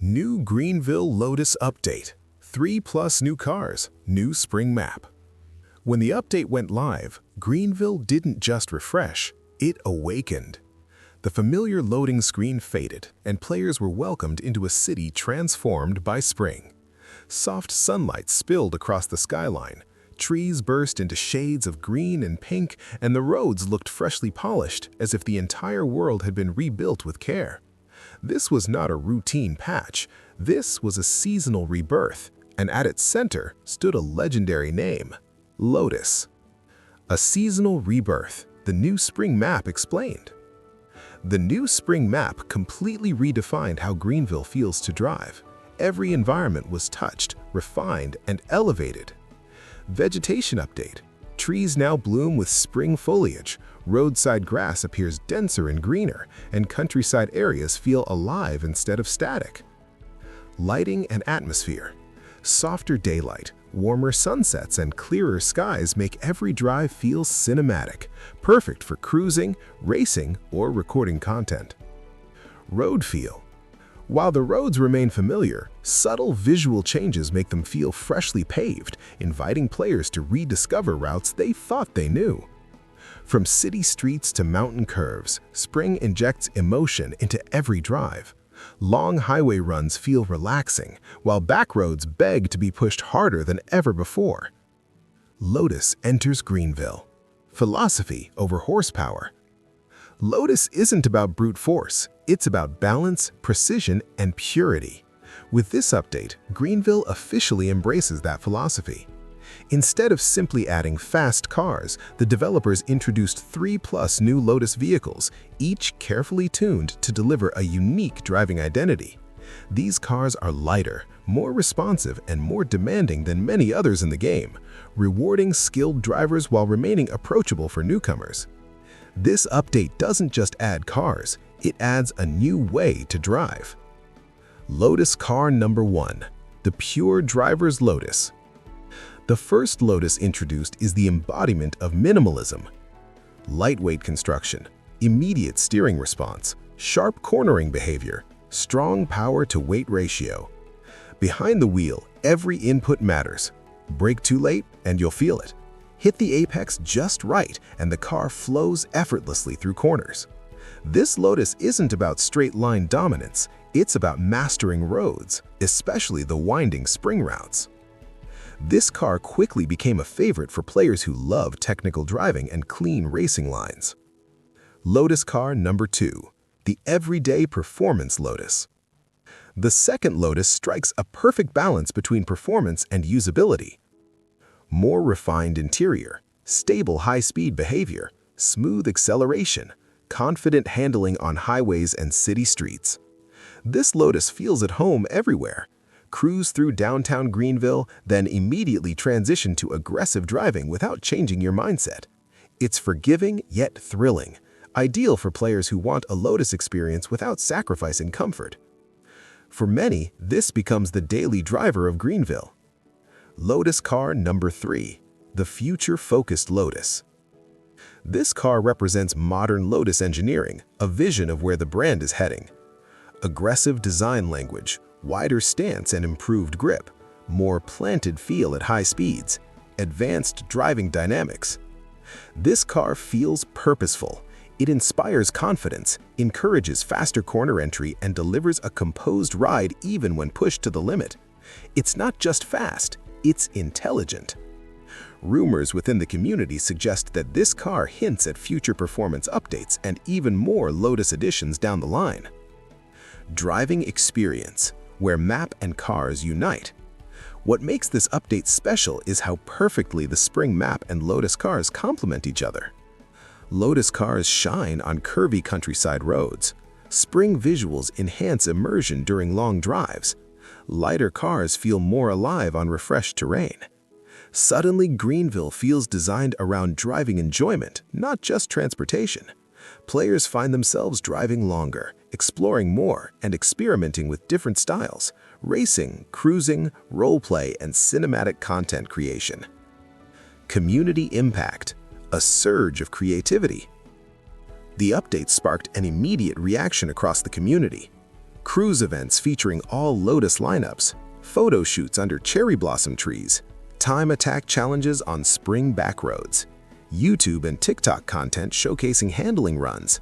New Greenville Lotus update. 3+ new cars, new spring map. When the update went live, Greenville didn't just refresh, it awakened. The familiar loading screen faded, and players were welcomed into a city transformed by spring. Soft sunlight spilled across the skyline, trees burst into shades of green and pink, and the roads looked freshly polished, as if the entire world had been rebuilt with care. This was not a routine patch, this was a seasonal rebirth, and at its center stood a legendary name, Lotus. A seasonal rebirth, the new spring map explained. The new spring map completely redefined how Greenville feels to drive. Every environment was touched, refined, and elevated. Vegetation update. Trees now bloom with spring foliage, roadside grass appears denser and greener, and countryside areas feel alive instead of static. Lighting and atmosphere. Softer daylight, warmer sunsets, and clearer skies make every drive feel cinematic, perfect for cruising, racing, or recording content. Road feel. While the roads remain familiar, subtle visual changes make them feel freshly paved, inviting players to rediscover routes they thought they knew. From city streets to mountain curves, spring injects emotion into every drive. Long highway runs feel relaxing, while back roads beg to be pushed harder than ever before. Lotus enters Greenville. Philosophy over horsepower. Lotus isn't about brute force, it's about balance, precision, and purity. With this update, Greenville officially embraces that philosophy. Instead of simply adding fast cars, the developers introduced 3+ new Lotus vehicles, each carefully tuned to deliver a unique driving identity. These cars are lighter, more responsive, and more demanding than many others in the game, rewarding skilled drivers while remaining approachable for newcomers. This update doesn't just add cars, it adds a new way to drive. Lotus car number 1, the pure driver's Lotus. The first Lotus introduced is the embodiment of minimalism. Lightweight construction, immediate steering response, sharp cornering behavior, strong power-to-weight ratio. Behind the wheel, every input matters. Brake too late, and you'll feel it. Hit the apex just right, and the car flows effortlessly through corners. This Lotus isn't about straight-line dominance, it's about mastering roads, especially the winding spring routes. This car quickly became a favorite for players who love technical driving and clean racing lines. Lotus car number 2, the everyday performance Lotus. The second Lotus strikes a perfect balance between performance and usability. More refined interior, stable high-speed behavior, smooth acceleration, confident handling on highways and city streets. This Lotus feels at home everywhere. Cruise through downtown Greenville, then immediately transition to aggressive driving without changing your mindset. It's forgiving yet thrilling, ideal for players who want a Lotus experience without sacrificing comfort. For many, this becomes the daily driver of Greenville. Lotus car number 3, the future-focused Lotus. This car represents modern Lotus engineering, a vision of where the brand is heading. Aggressive design language, wider stance and improved grip, more planted feel at high speeds, advanced driving dynamics. This car feels purposeful. It inspires confidence, encourages faster corner entry, and delivers a composed ride even when pushed to the limit. It's not just fast, it's intelligent. Rumors within the community suggest that this car hints at future performance updates and even more Lotus additions down the line. Driving experience, where map and cars unite. What makes this update special is how perfectly the spring map and Lotus cars complement each other. Lotus cars shine on curvy countryside roads. Spring visuals enhance immersion during long drives. Lighter cars feel more alive on refreshed terrain. Suddenly, Greenville feels designed around driving enjoyment, not just transportation. Players find themselves driving longer, exploring more, and experimenting with different styles: racing, cruising, roleplay, and cinematic content creation. Community impact, a surge of creativity. The update sparked an immediate reaction across the community. cruise events featuring all Lotus lineups, photo shoots under cherry blossom trees, time attack challenges on spring back roads, YouTube and TikTok content showcasing handling runs.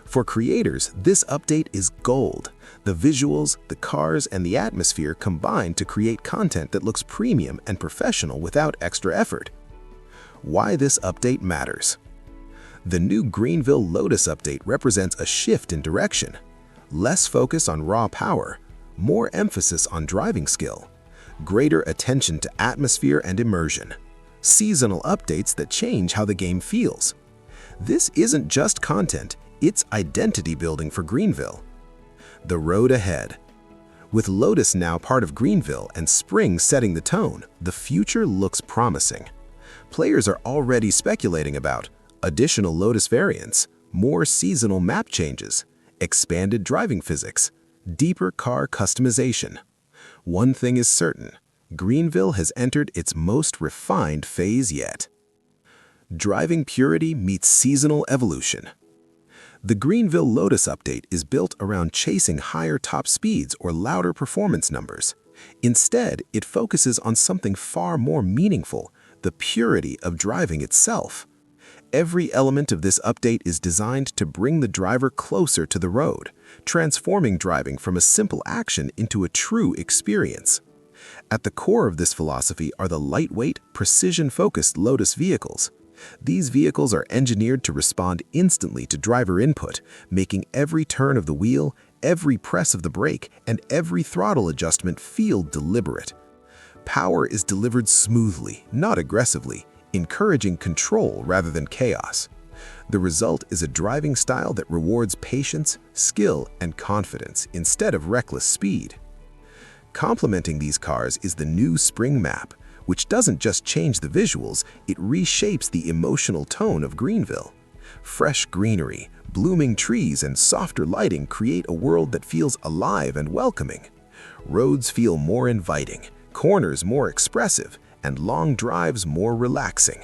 For creators, this update is gold. The visuals, the cars, and the atmosphere combine to create content that looks premium and professional without extra effort. Why this update matters. The new Greenville Lotus update represents a shift in direction. Less focus on raw power, more emphasis on driving skill, greater attention to atmosphere and immersion, seasonal updates that change how the game feels. This isn't just content, it's identity building for Greenville. The road ahead. With Lotus now part of Greenville and spring setting the tone, the future looks promising. Players are already speculating about additional Lotus variants, more seasonal map changes, expanded driving physics, deeper car customization. One thing is certain, Greenville has entered its most refined phase yet. Driving purity meets seasonal evolution. The Greenville Lotus update is built around chasing higher top speeds or louder performance numbers. Instead, it focuses on something far more meaningful, the purity of driving itself. Every element of this update is designed to bring the driver closer to the road, transforming driving from a simple action into a true experience. At the core of this philosophy are the lightweight, precision-focused Lotus vehicles. These vehicles are engineered to respond instantly to driver input, making every turn of the wheel, every press of the brake, and every throttle adjustment feel deliberate. Power is delivered smoothly, not aggressively, encouraging control rather than chaos. The result is a driving style that rewards patience, skill, and confidence instead of reckless speed. Complementing these cars is the new spring map, which doesn't just change the visuals, it reshapes the emotional tone of Greenville. Fresh greenery, blooming trees, and softer lighting create a world that feels alive and welcoming. Roads feel more inviting, corners more expressive, and long drives more relaxing.